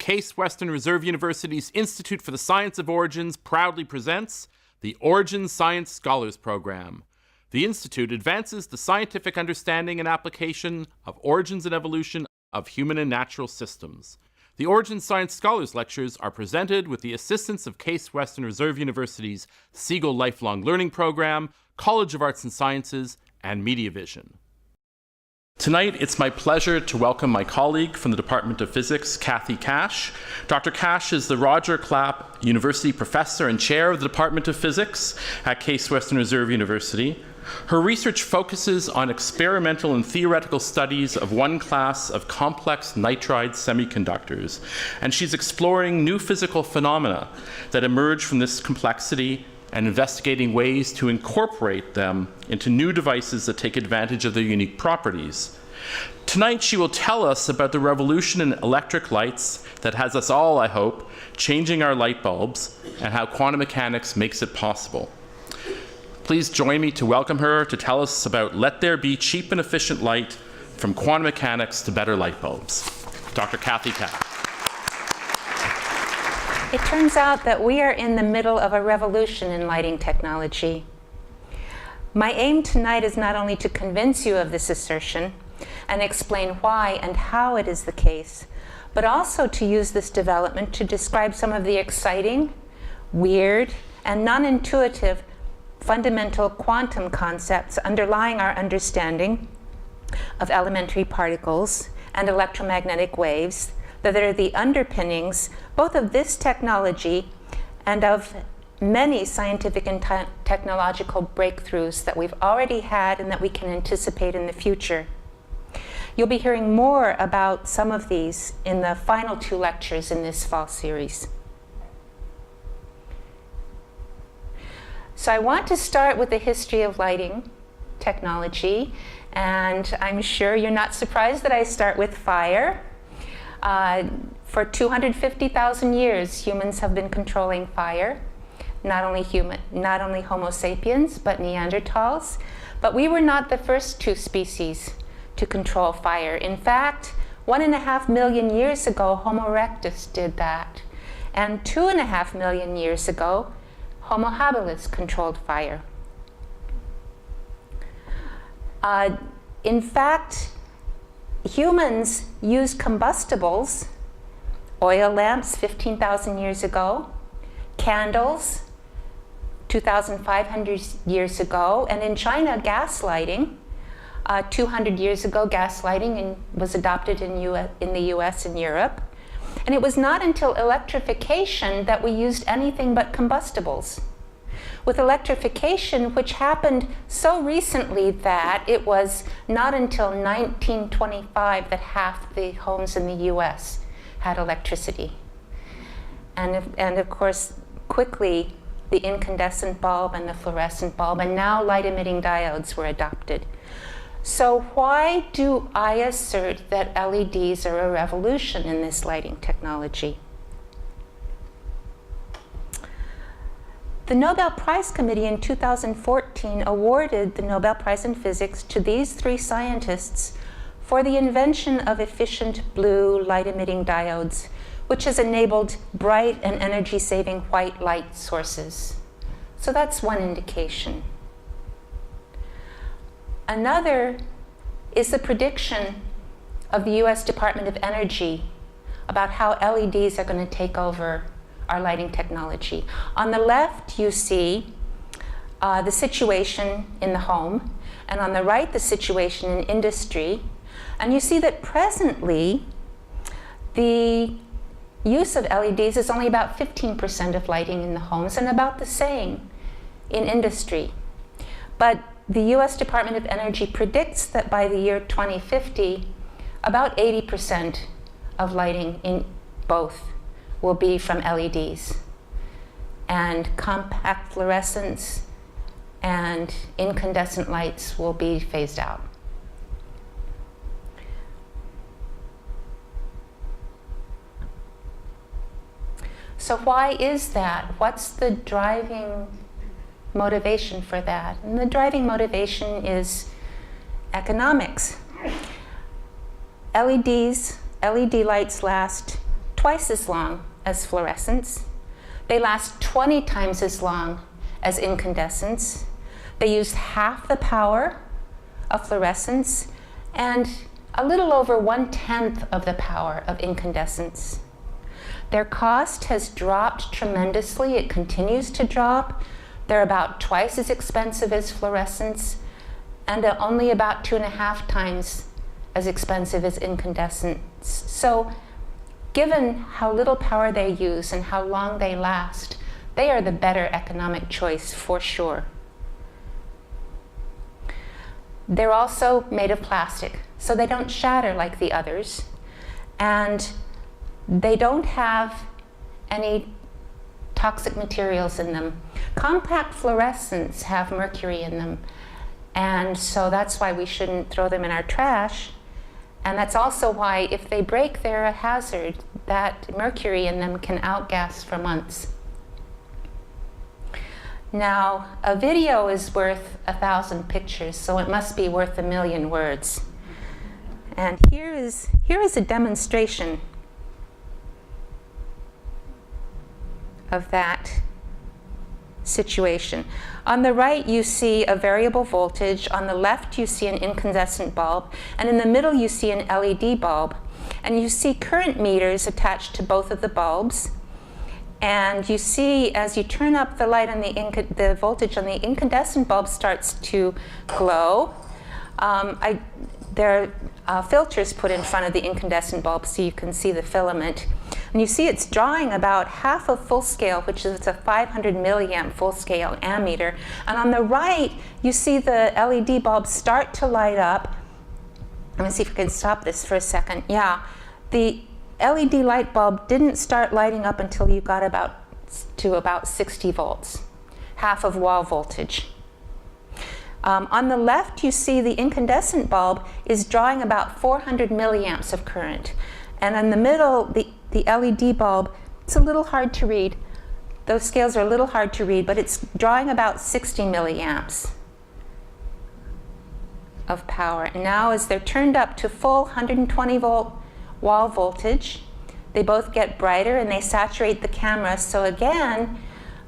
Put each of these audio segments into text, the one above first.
Case Western Reserve University's Institute for the Science of Origins proudly presents the Origin Science Scholars Program. The Institute advances the scientific understanding and application of origins and evolution of human and natural systems. The Origin Science Scholars Lectures are presented with the assistance of Case Western Reserve University's SIEGAL Lifelong Learning Program, College of Arts and Sciences, and MediaVision. Tonight, it's my pleasure to welcome my colleague from the Department of Physics, Kash. Dr. Kash is the Roger Clapp University Professor and Chair of the Department of Physics at Case Western Reserve University. Her research focuses on experimental and theoretical studies of one class of complex nitride semiconductors, and she's exploring new physical phenomena that emerge from this complexity and investigating ways to incorporate them into new devices that take advantage of their unique properties. Tonight, she will tell us about the revolution in electric lights that has us all, I hope, changing our light bulbs and how quantum mechanics makes it possible. Please join me to welcome her to tell us about Let There Be Cheap and Efficient Light, from quantum mechanics to better light bulbs. Dr. Kash. It turns out that we are in the middle of a revolution in lighting technology. My aim tonight is not only to convince you of this assertion and explain why and how it is the case, but also to use this development to describe some of the exciting, weird, and non-intuitive fundamental quantum concepts underlying our understanding of elementary particles and electromagnetic waves that are the underpinnings both of this technology and of many scientific and technological breakthroughs that we've already had and that we can anticipate in the future. You'll be hearing more about some of these in the final two lectures in this fall series. So I want to start with the history of lighting technology, and I'm sure you're not surprised that I start with fire. For 250,000 years, humans have been controlling fire. Not only Homo sapiens, but Neanderthals. But we were not the first two species to control fire. In fact, 1.5 million years ago, Homo erectus did that. And 2.5 million years ago, Homo habilis controlled fire. In fact, humans used combustibles, oil lamps 15,000 years ago, candles 2,500 years ago, and in China, gas lighting. 200 years ago, gas lighting was adopted in the US and Europe. And it was not until electrification that we used anything but combustibles. With electrification, which happened so recently that it was not until 1925 that half the homes in the US had electricity. And of course, quickly, the incandescent bulb and the fluorescent bulb, and now light-emitting diodes were adopted. So why do I assert that LEDs are a revolution in this lighting technology? The Nobel Prize Committee in 2014 awarded the Nobel Prize in Physics to these three scientists for the invention of efficient blue light-emitting diodes, which has enabled bright and energy-saving white light sources. So that's one indication. Another is the prediction of the US Department of Energy about how LEDs are going to take over our lighting technology. On the left, you see the situation in the home, and on the right, the situation in industry. And you see that presently, the use of LEDs is only about 15% of lighting in the homes and about the same in industry. But the US Department of Energy predicts that by the year 2050, about 80% of lighting in both will be from LEDs. And compact fluorescence and incandescent lights will be phased out. So why is that? What's the driving motivation for that? And the driving motivation is economics. LED lights last twice as long as fluorescence. They last 20 times as long as incandescence. They use half the power of fluorescence and a little over 1/10 of the power of incandescence. Their cost has dropped tremendously. It continues to drop. They're about twice as expensive as fluorescence and only about 2.5 times as expensive as incandescence. So given how little power they use and how long they last, they are the better economic choice for sure. They're also made of plastic, so they don't shatter like the others, and they don't have any toxic materials in them. Compact fluorescents have mercury in them, and so that's why we shouldn't throw them in our trash. And that's also why if they break, they're a hazard. That mercury in them can outgas for months. Now, a video is worth 1,000 pictures, so it must be worth 1,000,000 words. And here is a demonstration of that situation. On the right, you see a variable voltage. On the left, you see an incandescent bulb. And in the middle, you see an LED bulb. And you see current meters attached to both of the bulbs. And you see, as you turn up the light on the voltage on the incandescent bulb starts to glow. There are filters put in front of the incandescent bulb so you can see the filament. And you see it's drawing about half of full scale, which is a 500 milliamp full scale ammeter. And on the right, you see the LED bulbs start to light up. Let me see if we can stop this for a second. Yeah, the LED light bulb didn't start lighting up until you got to about 60 volts, half of wall voltage. On the left, you see the incandescent bulb is drawing about 400 milliamps of current. And in the middle, the LED bulb, it's a little hard to read. Those scales are a little hard to read, but it's drawing about 60 milliamps of power. And now as they're turned up to full 120 volt wall voltage, they both get brighter and they saturate the camera. So again,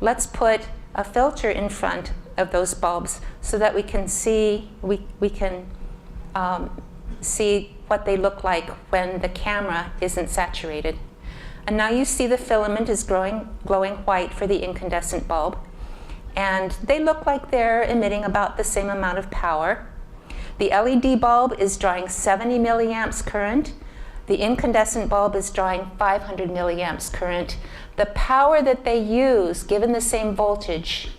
let's put a filter in front of those bulbs so that we can see see what they look like when the camera isn't saturated. And now you see the filament is glowing white for the incandescent bulb. And they look like they're emitting about the same amount of power. The LED bulb is drawing 70 milliamps current. The incandescent bulb is drawing 500 milliamps current. The power that they use, given the same voltage,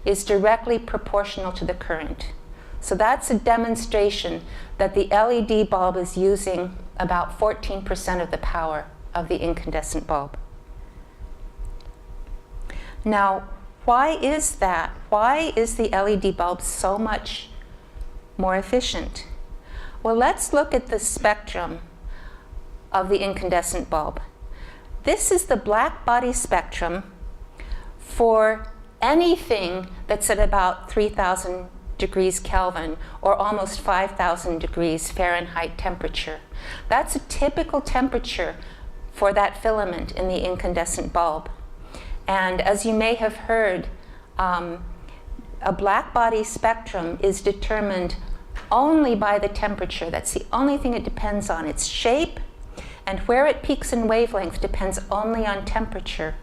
is directly proportional to the current. So that's a demonstration that the LED bulb is using about 14% of the power of the incandescent bulb. Now, why is that? Why is the LED bulb so much more efficient? Well, let's look at the spectrum of the incandescent bulb. This is the black body spectrum for anything that's at about 3,000 degrees Kelvin or almost 5,000 degrees Fahrenheit temperature. That's a typical temperature for that filament in the incandescent bulb. And as you may have heard, a black body spectrum is determined only by the temperature. That's the only thing it depends on. Its shape and where it peaks in wavelength depends only on temperature.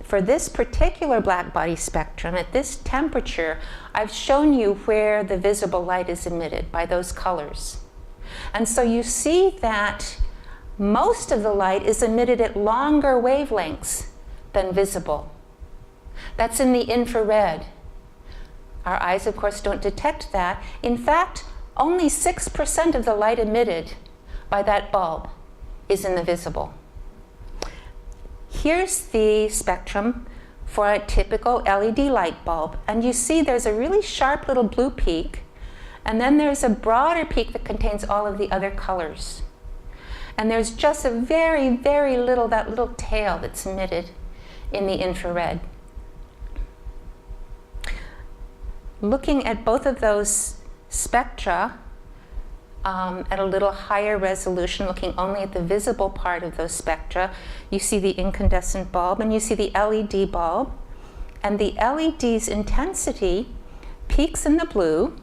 For this particular black body spectrum, at this temperature, I've shown you where the visible light is emitted by those colors. And so you see that most of the light is emitted at longer wavelengths than visible. That's in the infrared. Our eyes, of course, don't detect that. In fact, only 6% of the light emitted by that bulb is in the visible. Here's the spectrum for a typical LED light bulb. And you see there's a really sharp little blue peak, and then there's a broader peak that contains all of the other colors. And there's just a very, very little, that little tail that's emitted in the infrared. Looking at both of those spectra, at a little higher resolution, looking only at the visible part of those spectra. You see the incandescent bulb and you see the LED bulb. And the LED's intensity peaks in the blue,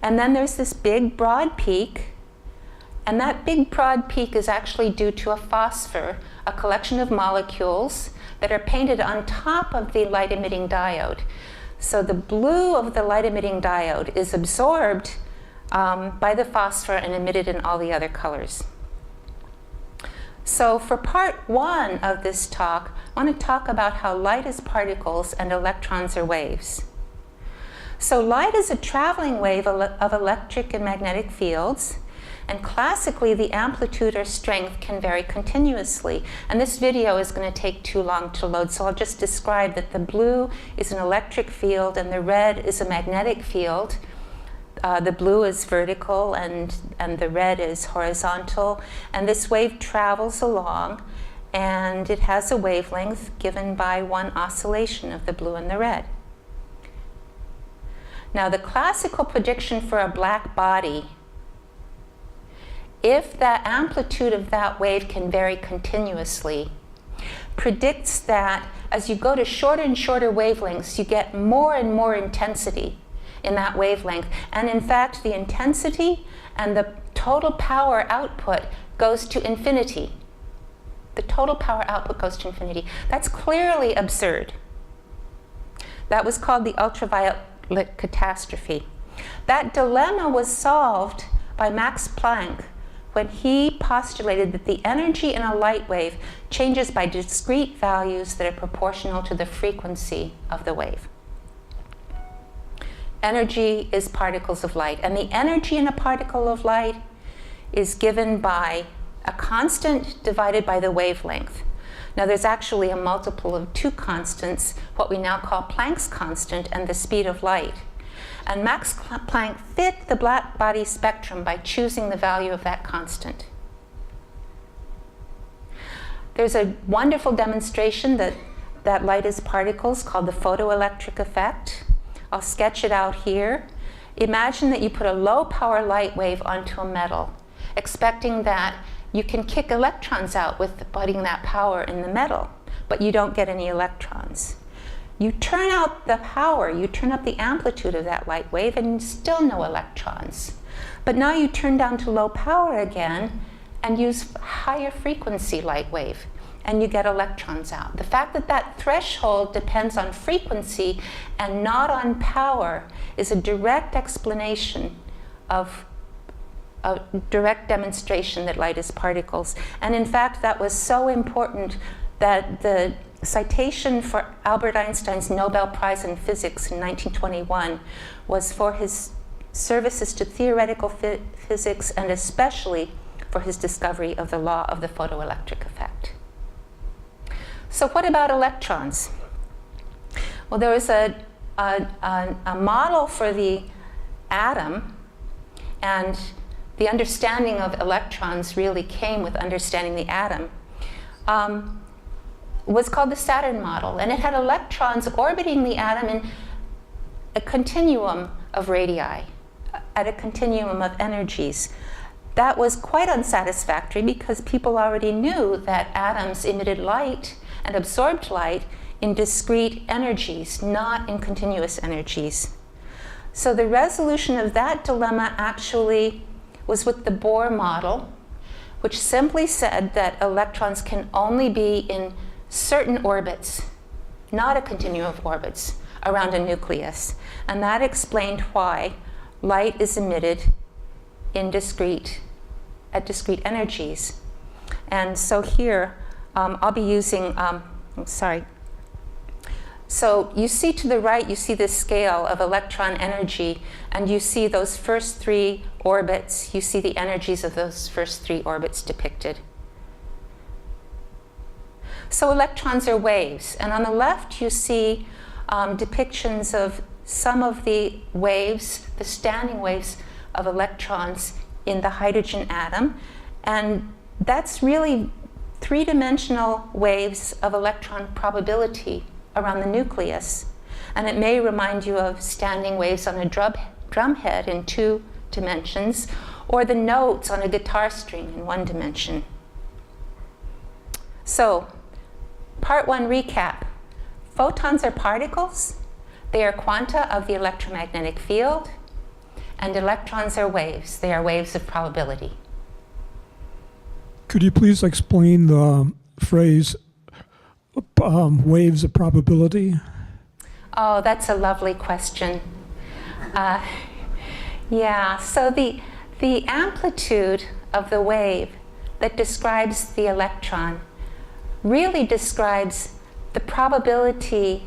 and then there's this big broad peak, and that big broad peak is actually due to a phosphor, a collection of molecules that are painted on top of the light-emitting diode. So the blue of the light-emitting diode is absorbed by the phosphor and emitted in all the other colors. So for part one of this talk, I want to talk about how light is particles and electrons are waves. So light is a traveling wave of electric and magnetic fields, and classically the amplitude or strength can vary continuously. And this video is going to take too long to load, so I'll just describe that the blue is an electric field and the red is a magnetic field. The blue is vertical and the red is horizontal, and this wave travels along, and it has a wavelength given by one oscillation of the blue and the red. Now, the classical prediction for a black body, if the amplitude of that wave can vary continuously, predicts that as you go to shorter and shorter wavelengths, you get more and more intensity in that wavelength. And in fact, the intensity and the total power output goes to infinity. The total power output goes to infinity. That's clearly absurd. That was called the ultraviolet catastrophe. That dilemma was solved by Max Planck when he postulated that the energy in a light wave changes by discrete values that are proportional to the frequency of the wave. Energy is particles of light, and the energy in a particle of light is given by a constant divided by the wavelength. Now, there's actually a multiple of two constants, what we now call Planck's constant, and the speed of light. And Max Planck fit the black body spectrum by choosing the value of that constant. There's a wonderful demonstration that light is particles called the photoelectric effect. I'll sketch it out here. Imagine that you put a low power light wave onto a metal, expecting that you can kick electrons out with putting that power in the metal, but you don't get any electrons. You turn out the power, you turn up the amplitude of that light wave, and still no electrons. But now you turn down to low power again and use higher frequency light wave, and you get electrons out. The fact that that threshold depends on frequency and not on power is a direct explanation of a direct demonstration that light is particles. And in fact, that was so important that the citation for Albert Einstein's Nobel Prize in Physics in 1921 was for his services to theoretical physics, and especially for his discovery of the law of the photoelectric effect. So what about electrons? Well, there was a model for the atom, and the understanding of electrons really came with understanding the atom. Was called the Saturn model, and it had electrons orbiting the atom in a continuum of radii, at a continuum of energies. That was quite unsatisfactory because people already knew that atoms emitted light and absorbed light in discrete energies, not in continuous energies. So the resolution of that dilemma actually was with the Bohr model, which simply said that electrons can only be in certain orbits, not a continuum of orbits, around a nucleus. And that explained why light is emitted in discrete energies. And so here, I'll be using, So you see to the right, you see this scale of electron energy, and you see those first three orbits. You see the energies of those first three orbits depicted. So electrons are waves, and on the left you see depictions of some of the waves, the standing waves of electrons in the hydrogen atom, and that's really three-dimensional waves of electron probability around the nucleus. And it may remind you of standing waves on a drum head in 2 dimensions, or the notes on a guitar string in one dimension. So, part one recap. Photons are particles. They are quanta of the electromagnetic field. And electrons are waves. They are waves of probability. Could you please explain the phrase waves of probability? Oh, that's a lovely question. Yeah, so the amplitude of the wave that describes the electron really describes the probability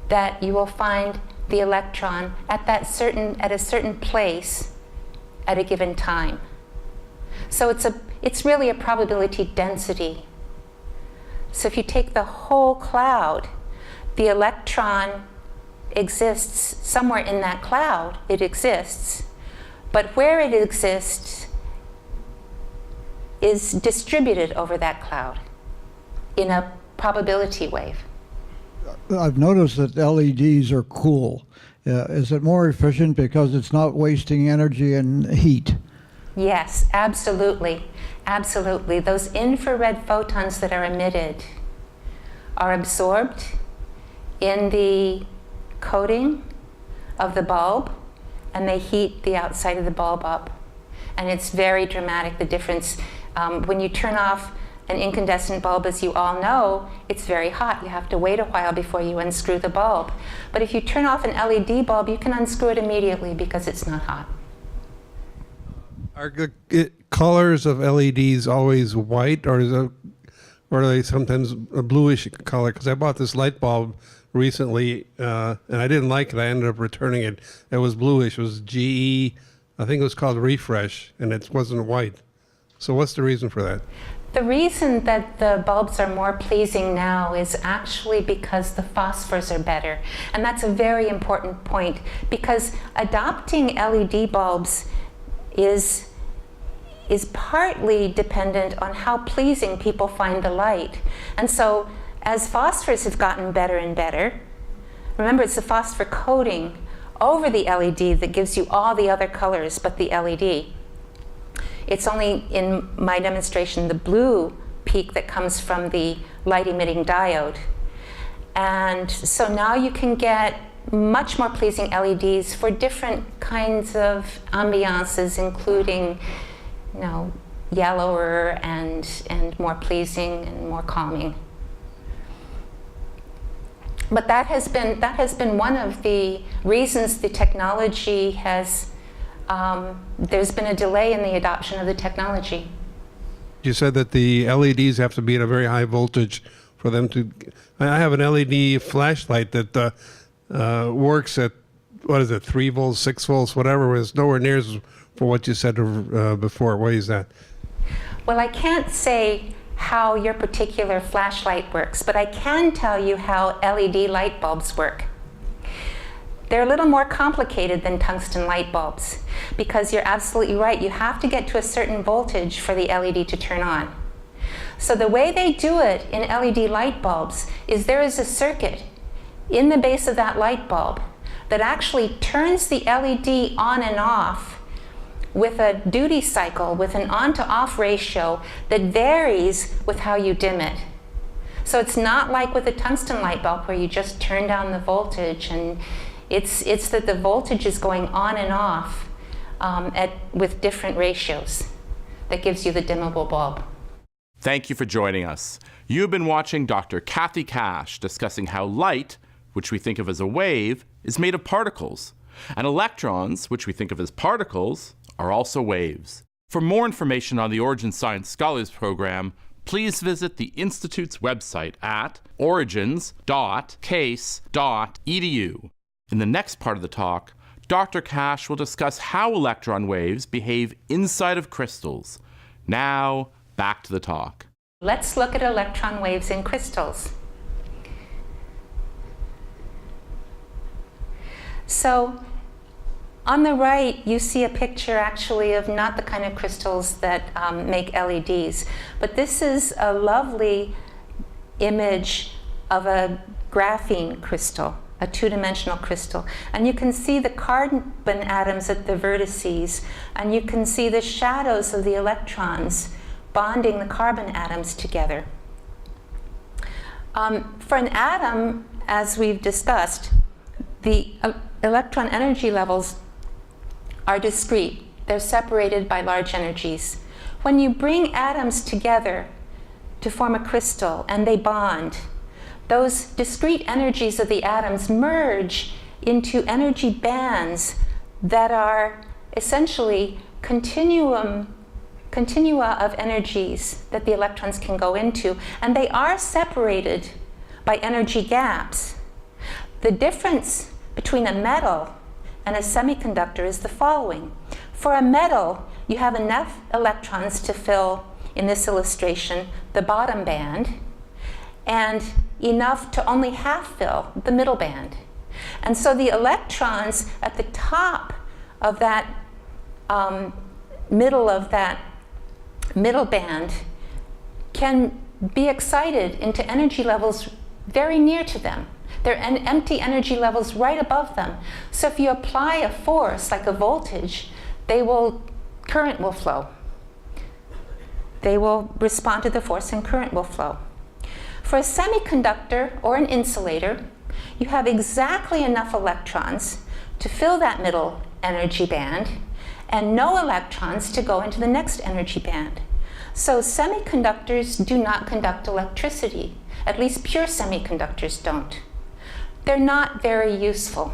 that you will find the electron at a certain place at a given time. So it's really a probability density. So if you take the whole cloud, the electron exists somewhere in that cloud. It exists, but where it exists is distributed over that cloud in a probability wave. I've noticed that LEDs are cool. Is it more efficient because it's not wasting energy and heat? Yes, absolutely. Absolutely. Those infrared photons that are emitted are absorbed in the coating of the bulb, and they heat the outside of the bulb up. And it's very dramatic, the difference. When you turn off an incandescent bulb, as you all know, it's very hot. You have to wait a while before you unscrew the bulb. But if you turn off an LED bulb, you can unscrew it immediately because it's not hot. Are the colors of LEDs always white, or are they sometimes a bluish color? Because I bought this light bulb recently, and I didn't like it. I ended up returning it. It was bluish. It was GE, I think it was called Refresh, and it wasn't white. So what's the reason for that? The reason that the bulbs are more pleasing now is actually because the phosphors are better. And that's a very important point, because adopting LED bulbs is partly dependent on how pleasing people find the light. And so as phosphors have gotten better and better, remember it's the phosphor coating over the LED that gives you all the other colors but the LED. It's only in my demonstration the blue peak that comes from the light emitting diode. And so now you can get much more pleasing LEDs for different kinds of ambiances, including, you know, yellower and more pleasing and more calming. But that has been one of the reasons the technology has, there's been a delay in the adoption of the technology. You said that the LEDs have to be at a very high voltage for them to. I have an LED flashlight that works at, what is it, 3 volts, 6 volts, whatever. It's nowhere near as for what you said before. Why is that? Well, I can't say how your particular flashlight works, but I can tell you how LED light bulbs work. They're a little more complicated than tungsten light bulbs, because you're absolutely right. You have to get to a certain voltage for the LED to turn on. So the way they do it in LED light bulbs is there is a circuit in the base of that light bulb that actually turns the LED on and off with a duty cycle, with an on to off ratio that varies with how you dim it. So it's not like with a tungsten light bulb where you just turn down the voltage, and it's that the voltage is going on and off with different ratios that gives you the dimmable bulb. Thank you for joining us. You have been watching Dr. Kathy Kash discussing how light, which we think of as a wave, is made of particles, and electrons, which we think of as particles, are also waves. For more information on the Origin Science Scholars Program, please visit the Institute's website at origins.case.edu. In the next part of the talk, Dr. Kash will discuss how electron waves behave inside of crystals. Now, back to the talk. Let's look at electron waves in crystals. So, on the right, you see a picture actually of not the kind of crystals that make LEDs, but this is a lovely image of a graphene crystal. a two-dimensional crystal. And you can see the carbon atoms at the vertices, and you can see the shadows of the electrons bonding the carbon atoms together. For an atom, as we've discussed, the electron energy levels are discrete. They're separated by large energies. When you bring atoms together to form a crystal and they bond, those discrete energies of the atoms merge into energy bands that are essentially continua of energies that the electrons can go into, and they are separated by energy gaps. The difference between a metal and a semiconductor is the following. For a metal, you have enough electrons to fill, in this illustration, the bottom band, and enough to only half fill the middle band. And so the electrons at the top of that middle band can be excited into energy levels very near to them. They're empty energy levels right above them. So if you apply a force, like a voltage, current will flow. They will respond to the force and current will flow. For a semiconductor or an insulator, you have exactly enough electrons to fill that middle energy band and no electrons to go into the next energy band. So semiconductors do not conduct electricity. At least pure semiconductors don't. They're not very useful.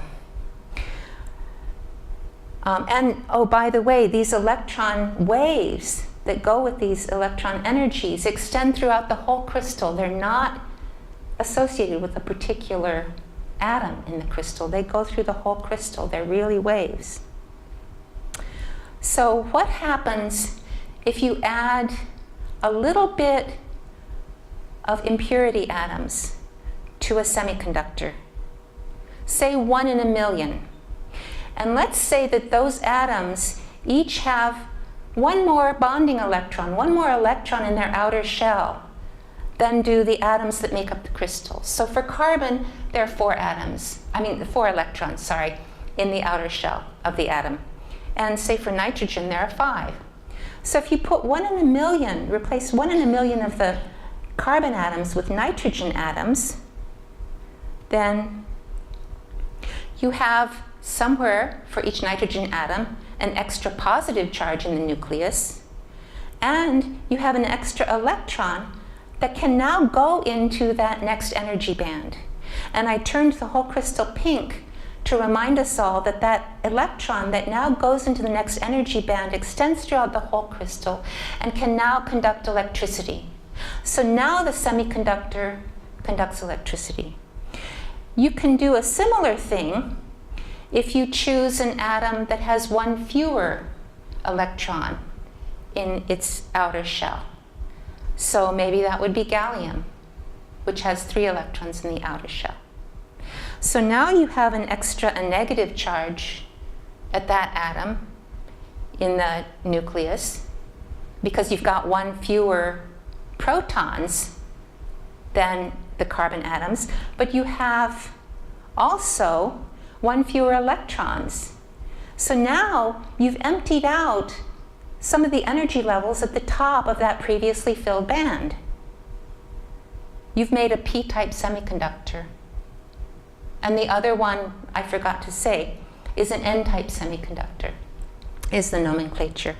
And oh, by the way, these electron waves that go with these electron energies extend throughout the whole crystal. They're not associated with a particular atom in the crystal. They go through the whole crystal. They're really waves. So what happens if you add a little bit of impurity atoms to a semiconductor? Say 1 in a million. And let's say that those atoms each have one more bonding electron, one more electron in their outer shell than do the atoms that make up the crystal. So for carbon, there are 4 electrons, in the outer shell of the atom. And say for nitrogen, there are 5. So if you put 1 in a million, replace 1 in a million of the carbon atoms with nitrogen atoms, then you have somewhere for each nitrogen atom an extra positive charge in the nucleus, and you have an extra electron that can now go into that next energy band. And I turned the whole crystal pink to remind us all that that electron that now goes into the next energy band extends throughout the whole crystal and can now conduct electricity. So now the semiconductor conducts electricity. You can do a similar thing if you choose an atom that has 1 fewer electron in its outer shell. So maybe that would be gallium, which has 3 electrons in the outer shell. So now you have a negative charge at that atom in the nucleus because you've got 1 fewer protons than the carbon atoms, but you have also 1 fewer electrons. So now you've emptied out some of the energy levels at the top of that previously filled band. You've made a p-type semiconductor. And the other one, I forgot to say, is an n-type semiconductor, is the nomenclature.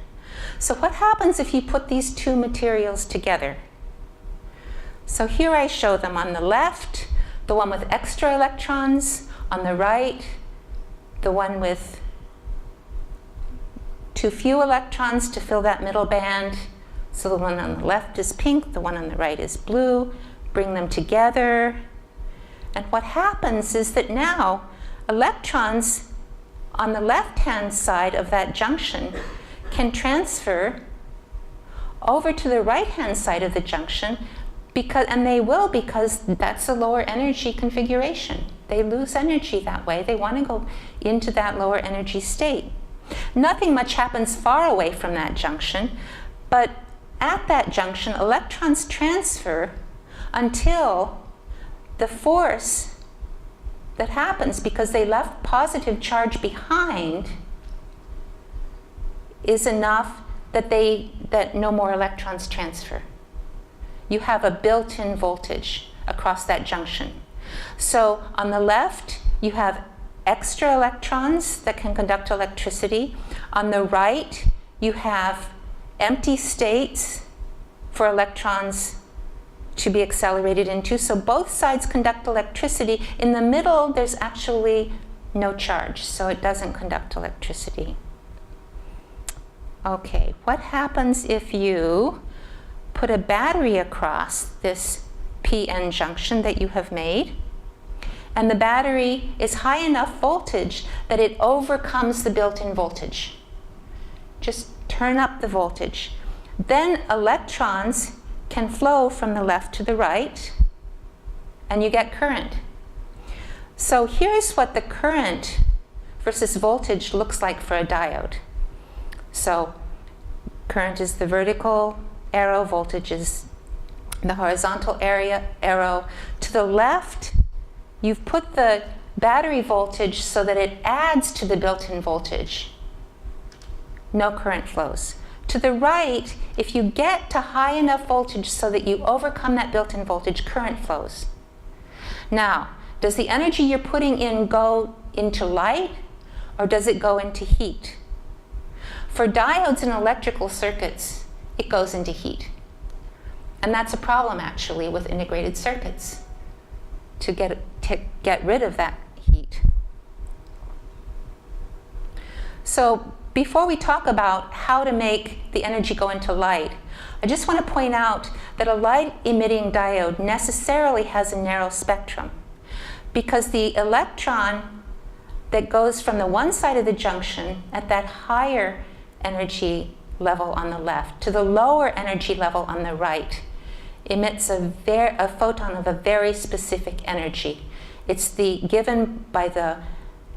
So what happens if you put these 2 materials together? So here I show them on the left, the one with extra electrons, on the right, the one with too few electrons to fill that middle band. So the one on the left is pink, the one on the right is blue. Bring them together. And what happens is that now electrons on the left-hand side of that junction can transfer over to the right-hand side of the junction, and they will, because that's a lower energy configuration. They lose energy that way. They want to go into that lower energy state. Nothing much happens far away from that junction, but at that junction, electrons transfer until the force that happens because they left positive charge behind is enough that no more electrons transfer. You have a built-in voltage across that junction. So on the left, you have extra electrons that can conduct electricity. On the right, you have empty states for electrons to be accelerated into. So both sides conduct electricity. In the middle, there's actually no charge, so it doesn't conduct electricity. Okay, what happens if you put a battery across this PN junction that you have made, and the battery is high enough voltage that it overcomes the built-in voltage? Just turn up the voltage. Then electrons can flow from the left to the right, and you get current. So here's what the current versus voltage looks like for a diode. So current is the vertical arrow, voltage is the horizontal arrow. To the left, you've put the battery voltage so that it adds to the built-in voltage. No current flows. To the right, if you get to high enough voltage so that you overcome that built-in voltage, current flows. Now, does the energy you're putting in go into light, or does it go into heat? For diodes in electrical circuits, it goes into heat. And that's a problem, actually, with integrated circuits, to get rid of that heat. So before we talk about how to make the energy go into light, I just want to point out that a light-emitting diode necessarily has a narrow spectrum, because the electron that goes from the one side of the junction at that higher energy level on the left to the lower energy level on the right emits a photon of a very specific energy. It's given by the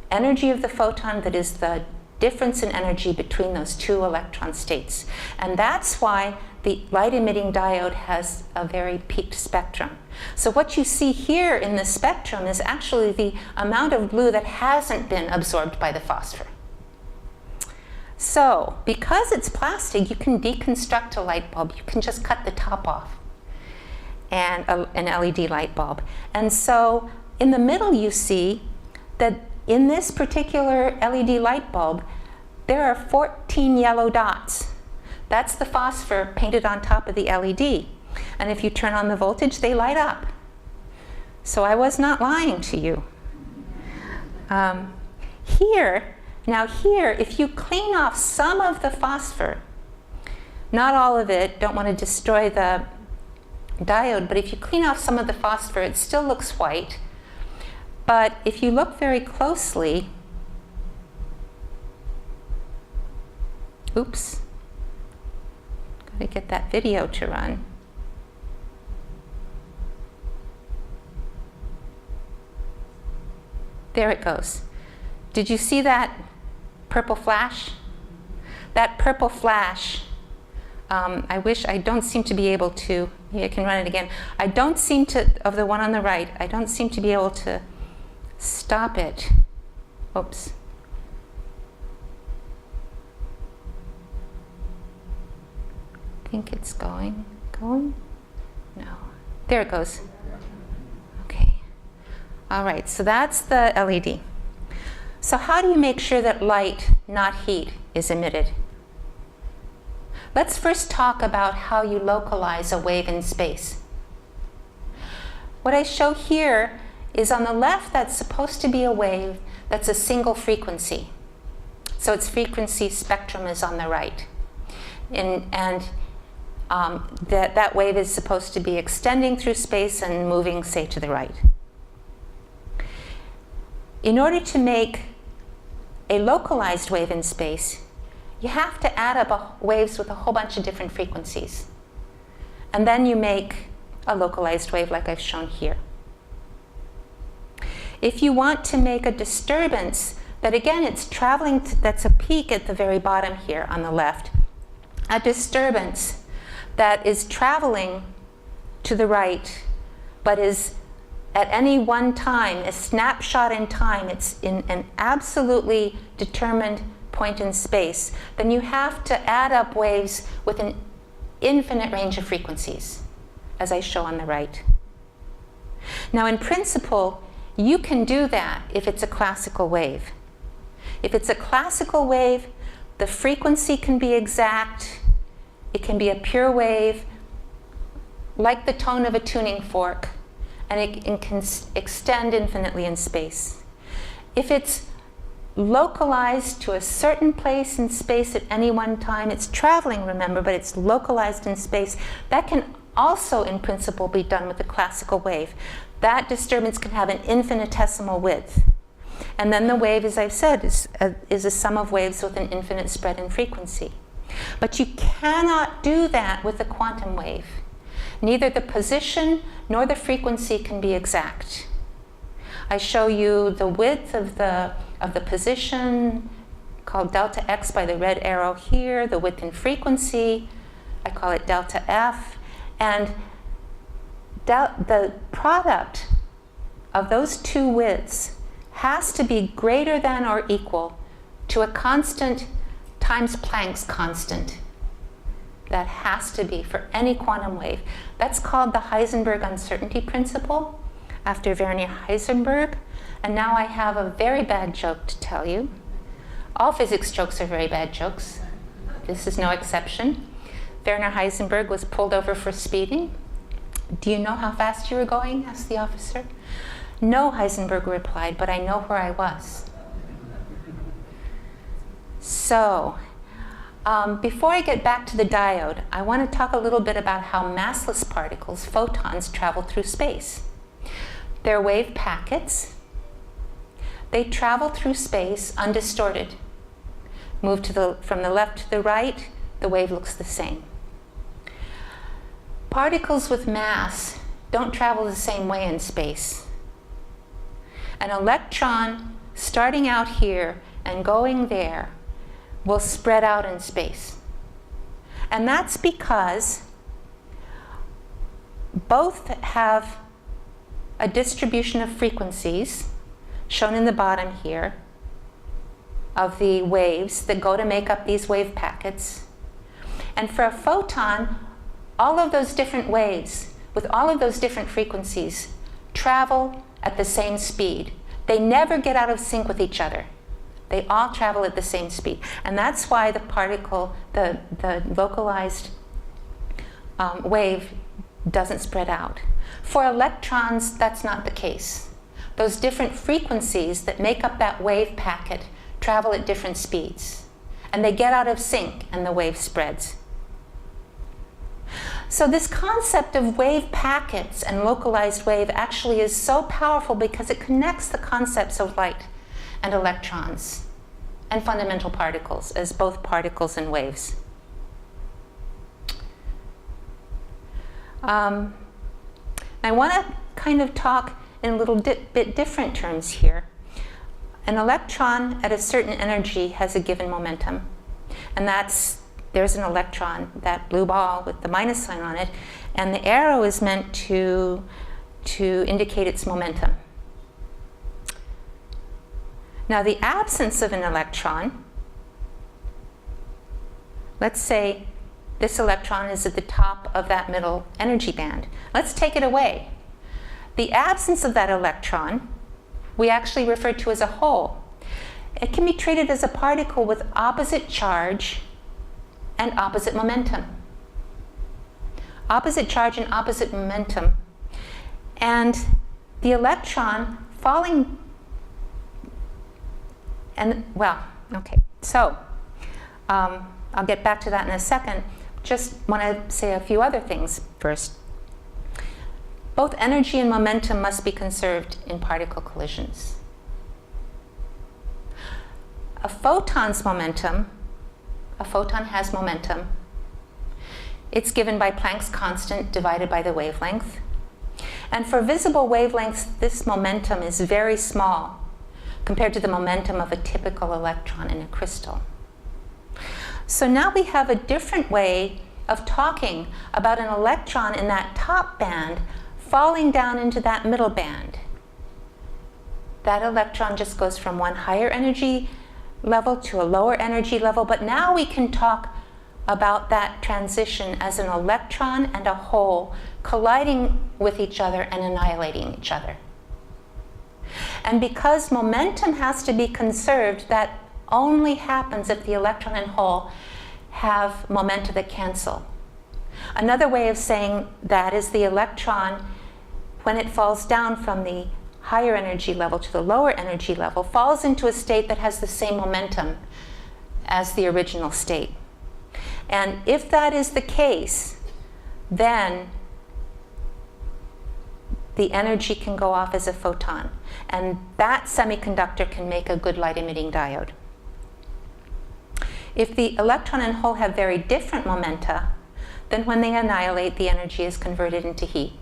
energy of the photon that is the difference in energy between those two electron states. And that's why the light-emitting diode has a very peaked spectrum. So what you see here in the spectrum is actually the amount of blue that hasn't been absorbed by the phosphor. So because it's plastic, you can deconstruct a light bulb. You can just cut the top off and an LED light bulb. And so in the middle, you see that in this particular LED light bulb, there are 14 yellow dots. That's the phosphor painted on top of the LED. And if you turn on the voltage, they light up. So I was not lying to you. Here, if you clean off some of the phosphor, not all of it, don't want to destroy the diode, but if you clean off some of the phosphor, it still looks white. But if you look very closely, oops, gotta get that video to run. There it goes. Did you see that purple flash? That purple flash, I don't seem to be able to, maybe I can run it again. I don't seem to, of the one on the right, I don't seem to be able to stop it. Oops. I think it's going? No. There it goes. Okay. All right, so that's the LED. So how do you make sure that light, not heat, is emitted? Let's first talk about how you localize a wave in space. What I show here is on the left, that's supposed to be a wave that's a single frequency. So its frequency spectrum is on the right. That wave is supposed to be extending through space and moving, say, to the right. In order to make a localized wave in space, you have to add up waves with a whole bunch of different frequencies. And then you make a localized wave like I've shown here. If you want to make a disturbance that, again, it's traveling, that's a peak at the very bottom here on the left, a disturbance that is traveling to the right but is at any one time, a snapshot in time, it's in an absolutely determined point in space, then you have to add up waves with an infinite range of frequencies, as I show on the right. Now, in principle, you can do that if it's a classical wave. If it's a classical wave, the frequency can be exact. It can be a pure wave, like the tone of a tuning fork, and it can extend infinitely in space. If it's localized to a certain place in space at any one time, it's traveling, remember, but it's localized in space, that can also, in principle, be done with a classical wave. That disturbance can have an infinitesimal width. And then the wave, as I've said, is a sum of waves with an infinite spread in frequency. But you cannot do that with a quantum wave. Neither the position nor the frequency can be exact. I show you the width of the position, called delta x by the red arrow here, the width in frequency, I call it delta f, and the product of those two widths has to be greater than or equal to a constant times Planck's constant. That has to be for any quantum wave. That's called the Heisenberg uncertainty principle, after Werner Heisenberg. And now I have a very bad joke to tell you. All physics jokes are very bad jokes. This is no exception. Werner Heisenberg was pulled over for speeding. "Do you know how fast you were going?" asked the officer. "No," Heisenberg replied, "but I know where I was." So, before I get back to the diode, I want to talk a little bit about how massless particles, photons, travel through space. They're wave packets. They travel through space undistorted. Move from the left to the right, the wave looks the same. Particles with mass don't travel the same way in space. An electron starting out here and going there will spread out in space. And that's because both have a distribution of frequencies, shown in the bottom here, of the waves that go to make up these wave packets. And for a photon, all of those different waves, with all of those different frequencies, travel at the same speed. They never get out of sync with each other. They all travel at the same speed. And that's why the particle, the localized wave doesn't spread out. For electrons, that's not the case. Those different frequencies that make up that wave packet travel at different speeds. And they get out of sync and the wave spreads. So this concept of wave packets and localized wave actually is so powerful because it connects the concepts of light and electrons and fundamental particles as both particles and waves. I want to kind of talk in a little bit different terms here. An electron at a certain energy has a given momentum, and there's an electron, that blue ball with the minus sign on it, and the arrow is meant to indicate its momentum. Now, the absence of an electron, let's say this electron is at the top of that middle energy band. Let's take it away. The absence of that electron, we actually refer to as a hole. It can be treated as a particle with opposite charge and opposite momentum. Opposite charge and opposite momentum. And the electron falling, and well, okay, so I'll get back to that in a second. Just want to say a few other things first. Both energy and momentum must be conserved in particle collisions. A photon has momentum. It's given by Planck's constant divided by the wavelength. And for visible wavelengths, this momentum is very small compared to the momentum of a typical electron in a crystal. So now we have a different way of talking about an electron in that top band falling down into that middle band. that electron just goes from one higher energy level to a lower energy level, but now we can talk about that transition as an electron and a hole colliding with each other and annihilating each other. And because momentum has to be conserved, that only happens if the electron and hole have momenta that cancel. Another way of saying that is the electron, when it falls down from the higher energy level to the lower energy level, falls into a state that has the same momentum as the original state. And if that is the case, then the energy can go off as a photon. And that semiconductor can make a good light-emitting diode. If the electron and hole have very different momenta, then when they annihilate, the energy is converted into heat.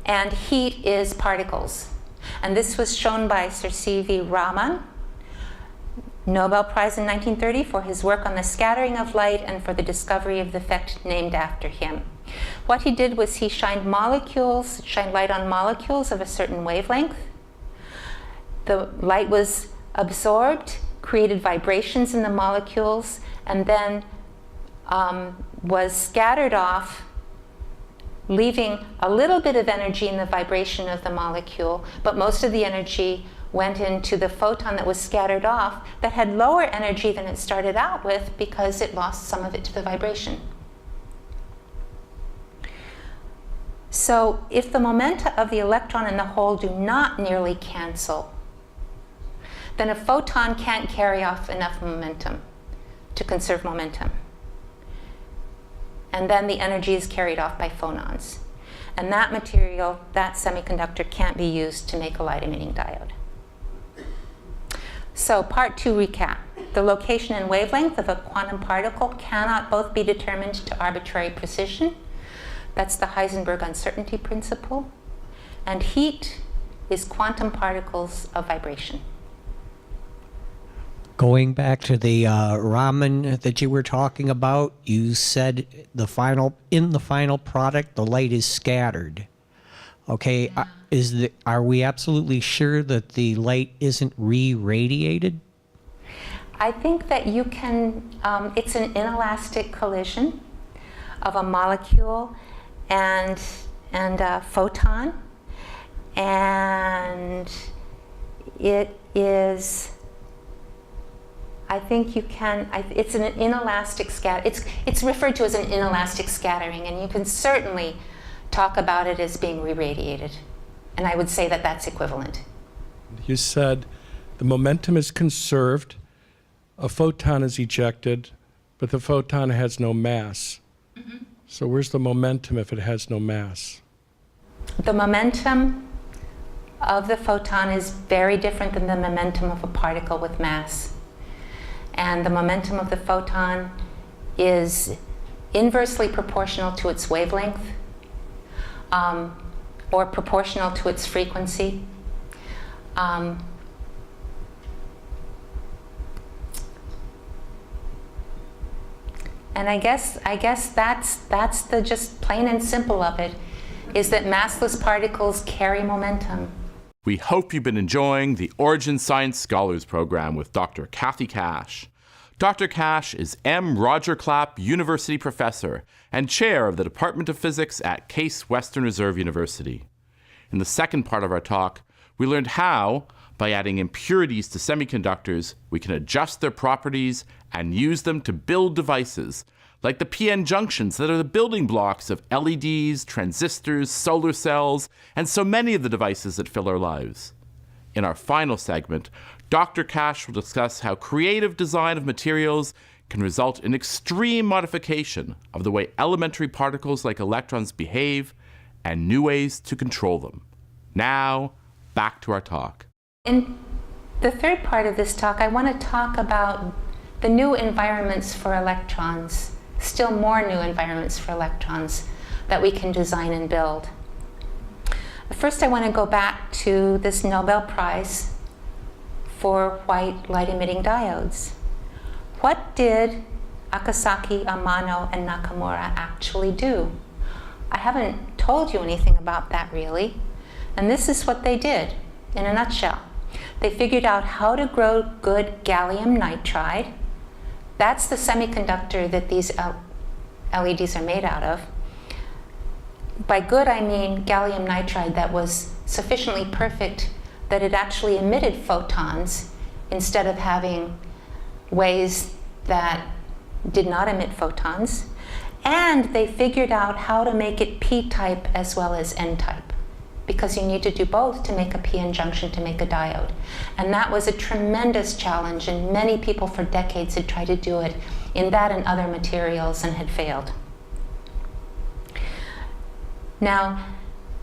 And heat is particles. And this was shown by Sir C.V. Raman, Nobel Prize in 1930 for his work on the scattering of light and for the discovery of the effect named after him. What he did was he shined light on molecules of a certain wavelength. The light was absorbed, created vibrations in the molecules, and then was scattered off, leaving a little bit of energy in the vibration of the molecule, but most of the energy went into the photon that was scattered off that had lower energy than it started out with because it lost some of it to the vibration. So if the momenta of the electron and the hole do not nearly cancel, then a photon can't carry off enough momentum to conserve momentum. And then the energy is carried off by phonons. And that material, that semiconductor, can't be used to make a light-emitting diode. So part 2 recap. The location and wavelength of a quantum particle cannot both be determined to arbitrary precision. That's the Heisenberg uncertainty principle. And heat is quantum particles of vibration. Going back to the Raman that you were talking about, you said in the final product, the light is scattered. Okay, are we absolutely sure that the light isn't re-radiated? I think that you can, it's an inelastic collision of a molecule and a photon, and it is, I think you can, it's an inelastic scatter. It's referred to as an inelastic scattering, and you can certainly talk about it as being re-radiated. And I would say that that's equivalent. You said the momentum is conserved, a photon is ejected, but the photon has no mass. Mm-hmm. So where's the momentum if it has no mass? The momentum of the photon is very different than the momentum of a particle with mass. And the momentum of the photon is inversely proportional to its wavelength, or proportional to its frequency. And I guess that's the just plain and simple of it, is that massless particles carry momentum. We hope you've been enjoying the Origin Science Scholars Program with Dr. Kathy Kash. Dr. Kash is M. Roger Clapp University Professor and Chair of the Department of Physics at Case Western Reserve University. In the second part of our talk, we learned how, by adding impurities to semiconductors, we can adjust their properties and use them to build devices, like the PN junctions that are the building blocks of LEDs, transistors, solar cells, and so many of the devices that fill our lives. In our final segment, Dr. Kash will discuss how creative design of materials can result in extreme modification of the way elementary particles like electrons behave and new ways to control them. Now, back to our talk. In the third part of this talk, I want to talk about the new environments for electrons, still more new environments for electrons that we can design and build. First, I want to go back to this Nobel Prize for white light-emitting diodes. What did Akasaki, Amano, and Nakamura actually do? I haven't told you anything about that, really. And this is what they did in a nutshell. They figured out how to grow good gallium nitride. That's the semiconductor that these LEDs are made out of. By good, I mean gallium nitride that was sufficiently perfect that it actually emitted photons instead of having ways that did not emit photons. And they figured out how to make it p-type as well as n-type, because you need to do both to make a p-n junction to make a diode. And that was a tremendous challenge, and many people for decades had tried to do it in that and other materials and had failed. Now,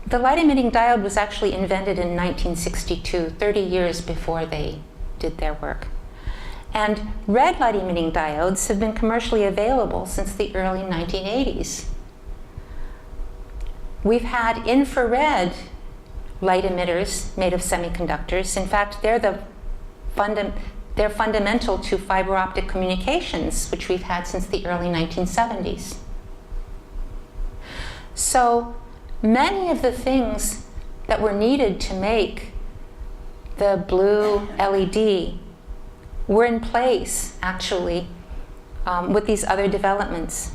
the light-emitting diode was actually invented in 1962, 30 years before they did their work. And red light-emitting diodes have been commercially available since the early 1980s. We've had infrared light emitters made of semiconductors. In fact, they're fundamental to fiber optic communications, which we've had since the early 1970s. So many of the things that were needed to make the blue LED were in place, actually, with these other developments.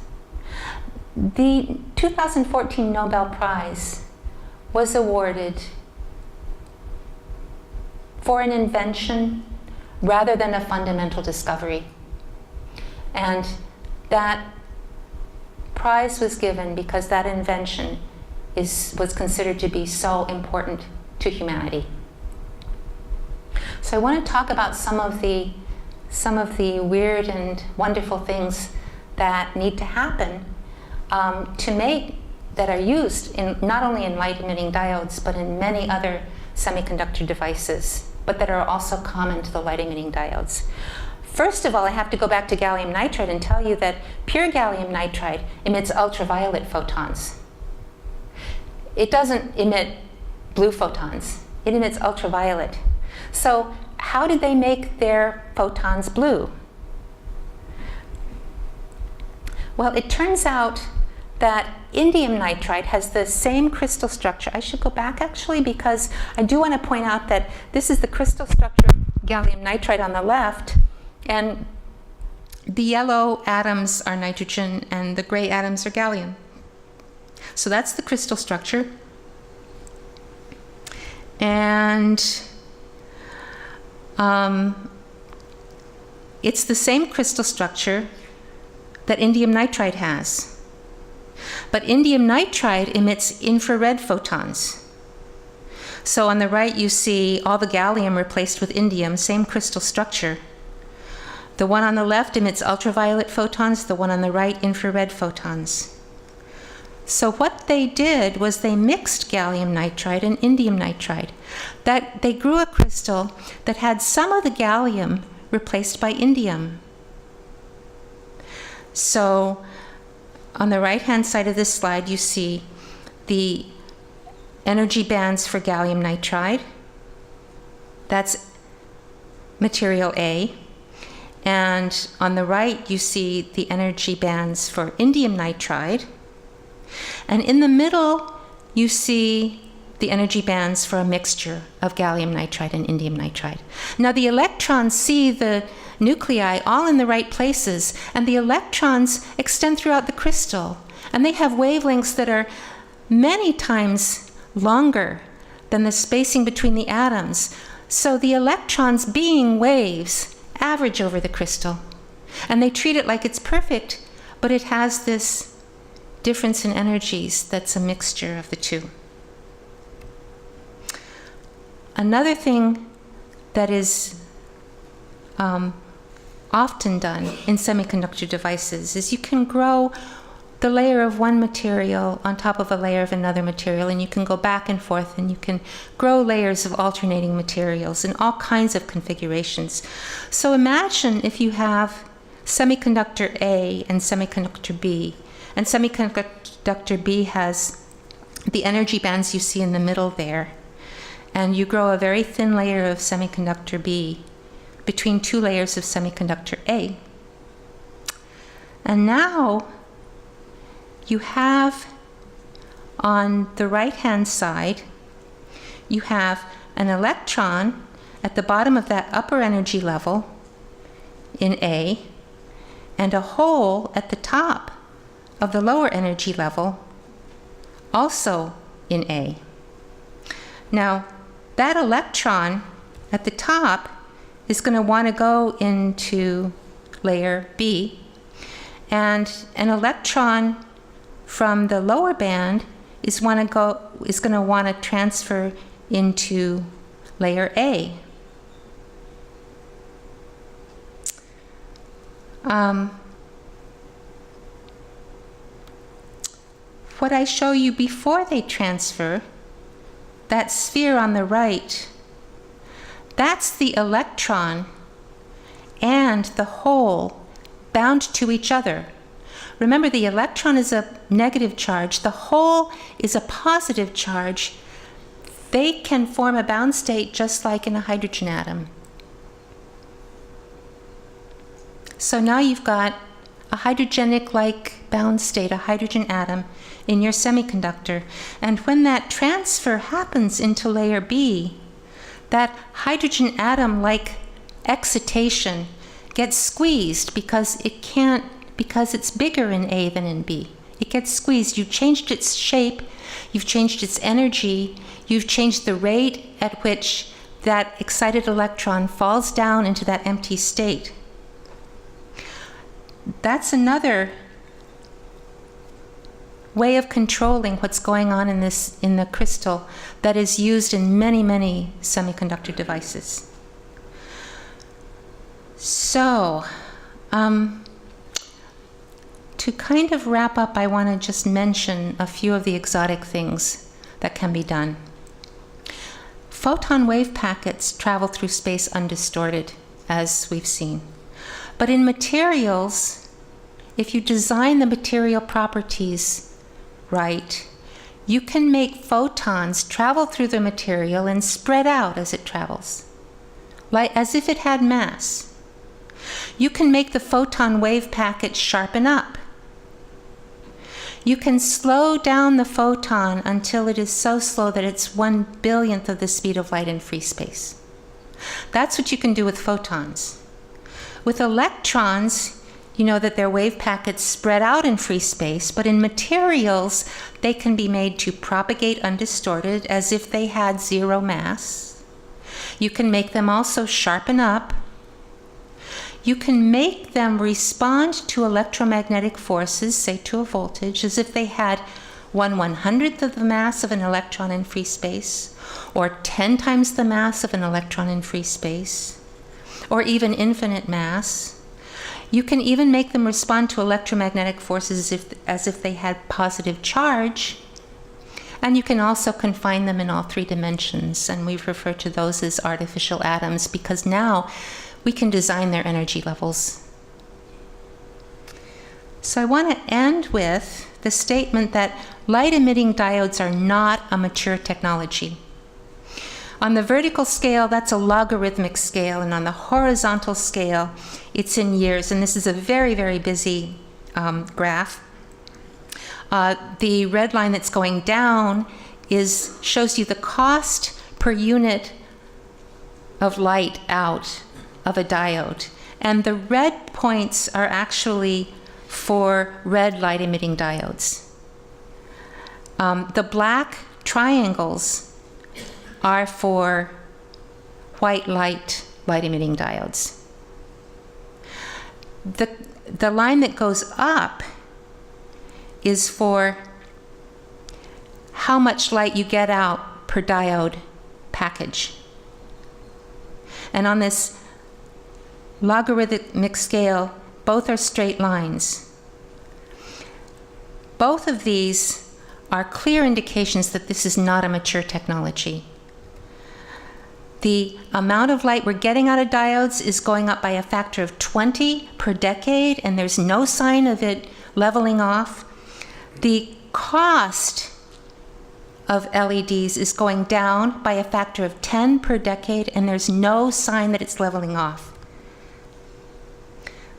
The 2014 Nobel Prize was awarded for an invention rather than a fundamental discovery. And that prize was given because that invention was considered to be so important to humanity. So I want to talk about some of the weird and wonderful things that need to happen that are used in not only in light-emitting diodes, but in many other semiconductor devices, but that are also common to the light-emitting diodes. First of all, I have to go back to gallium nitride and tell you that pure gallium nitride emits ultraviolet photons. It doesn't emit blue photons. It emits ultraviolet. So how did they make their photons blue? Well, it turns out that indium nitride has the same crystal structure. I should go back actually, because I do want to point out that this is the crystal structure of gallium nitride on the left, and the yellow atoms are nitrogen and the gray atoms are gallium. So that's the crystal structure. And it's the same crystal structure that indium nitride has. But indium nitride emits infrared photons. So on the right you see all the gallium replaced with indium, same crystal structure. The one on the left emits ultraviolet photons, the one on the right infrared photons. So what they did was they mixed gallium nitride and indium nitride. That they grew a crystal that had some of the gallium replaced by indium. So on the right-hand side of this slide, you see the energy bands for gallium nitride. That's material A. And on the right, you see the energy bands for indium nitride. And in the middle, you see the energy bands for a mixture of gallium nitride and indium nitride. Now, the electrons see the nuclei all in the right places, and the electrons extend throughout the crystal, and they have wavelengths that are many times longer than the spacing between the atoms. So the electrons, being waves, average over the crystal, and they treat it like it's perfect, but it has this difference in energies that's a mixture of the two. Another thing that is often done in semiconductor devices is you can grow the layer of one material on top of a layer of another material, and you can go back and forth, and you can grow layers of alternating materials in all kinds of configurations. So imagine if you have semiconductor A and semiconductor B, and semiconductor B has the energy bands you see in the middle there, and you grow a very thin layer of semiconductor B between two layers of semiconductor A. And now you have on the right-hand side, you have an electron at the bottom of that upper energy level in A, and a hole at the top of the lower energy level also in A. Now, that electron at the top is going to want to go into layer B, and an electron from the lower band is going to want to transfer into layer A. What I show you before they transfer, that sphere on the right, that's the electron and the hole bound to each other. Remember, the electron is a negative charge, the hole is a positive charge. They can form a bound state just like in a hydrogen atom. So now you've got a hydrogenic-like bound state, a hydrogen atom, in your semiconductor. And when that transfer happens into layer B, that hydrogen atom-like excitation gets squeezed because it's bigger in A than in B. It gets squeezed. You've changed its shape, you've changed its energy, you've changed the rate at which that excited electron falls down into that empty state. That's another way of controlling what's going on in the crystal that is used in many, many semiconductor devices. So, to kind of wrap up, I want to just mention a few of the exotic things that can be done. Photon wave packets travel through space undistorted, as we've seen. But in materials, if you design the material properties right, you can make photons travel through the material and spread out as it travels, like as if it had mass. You can make the photon wave packet sharpen up. You can slow down the photon until it is so slow that it's 1/billionth of the speed of light in free space. That's what you can do with photons. With electrons, you know that their wave packets spread out in free space, but in materials, they can be made to propagate undistorted as if they had zero mass. You can make them also sharpen up. You can make them respond to electromagnetic forces, say to a voltage, as if they had 1/100th of the mass of an electron in free space, or 10 times the mass of an electron in free space, or even infinite mass. You can even make them respond to electromagnetic forces as if they had positive charge. And you can also confine them in all 3 dimensions, and we refer to those as artificial atoms because now we can design their energy levels. So I want to end with the statement that light-emitting diodes are not a mature technology. On the vertical scale, that's a logarithmic scale, and on the horizontal scale, it's in years. And this is a very, very busy graph. The red line that's going down shows you the cost per unit of light out of a diode. And the red points are actually for red light-emitting diodes. The black triangles are for white light-emitting diodes. The line that goes up is for how much light you get out per diode package. And on this logarithmic scale, both are straight lines. Both of these are clear indications that this is not a mature technology. The amount of light we're getting out of diodes is going up by a factor of 20 per decade, and there's no sign of it leveling off. The cost of LEDs is going down by a factor of 10 per decade, and there's no sign that it's leveling off.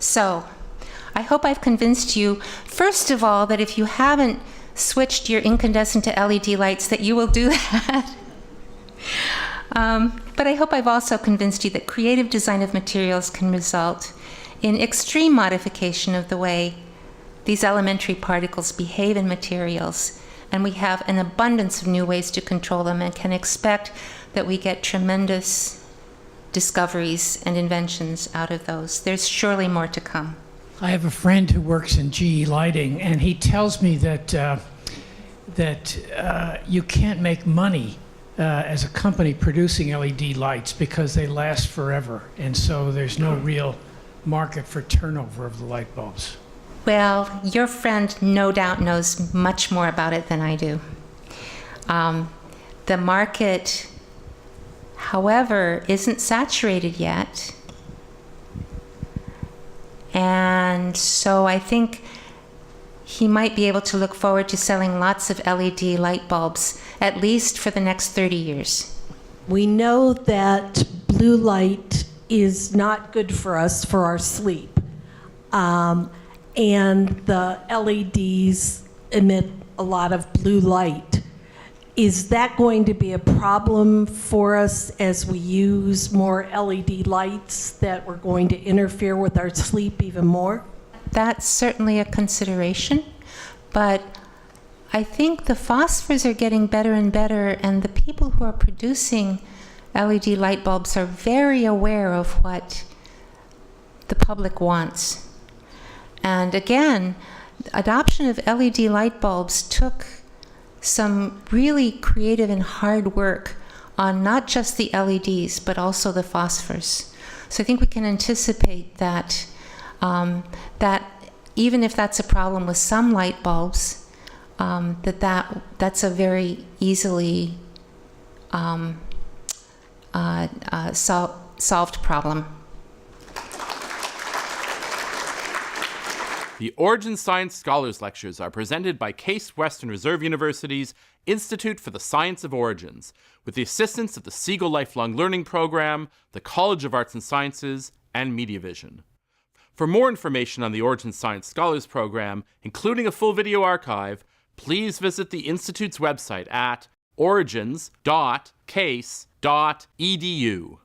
So, I hope I've convinced you, first of all, that if you haven't switched your incandescent to LED lights, that you will do that. But I hope I've also convinced you that creative design of materials can result in extreme modification of the way these elementary particles behave in materials, and we have an abundance of new ways to control them and can expect that we get tremendous discoveries and inventions out of those. There's surely more to come. I have a friend who works in GE lighting, and he tells me that you can't make money as a company producing LED lights because they last forever, and so there's no real market for turnover of the light bulbs. Well, your friend no doubt knows much more about it than I do. The market, however, isn't saturated yet. And so I think he might be able to look forward to selling lots of LED light bulbs, at least for the next 30 years. We know that blue light is not good for us for our sleep. And the LEDs emit a lot of blue light. Is that going to be a problem for us as we use more LED lights, that we're going to interfere with our sleep even more? That's certainly a consideration, but I think the phosphors are getting better and better, and the people who are producing LED light bulbs are very aware of what the public wants. And again, adoption of LED light bulbs took some really creative and hard work on not just the LEDs, but also the phosphors. So I think we can anticipate that that even if that's a problem with some light bulbs, that's a very easily solved problem. The Origin Science Scholars Lectures are presented by Case Western Reserve University's Institute for the Science of Origins, with the assistance of the SIEGAL Lifelong Learning Program, the College of Arts and Sciences, and MediaVision. For more information on the Origin Science Scholars Program, including a full video archive, please visit the Institute's website at origins.case.edu.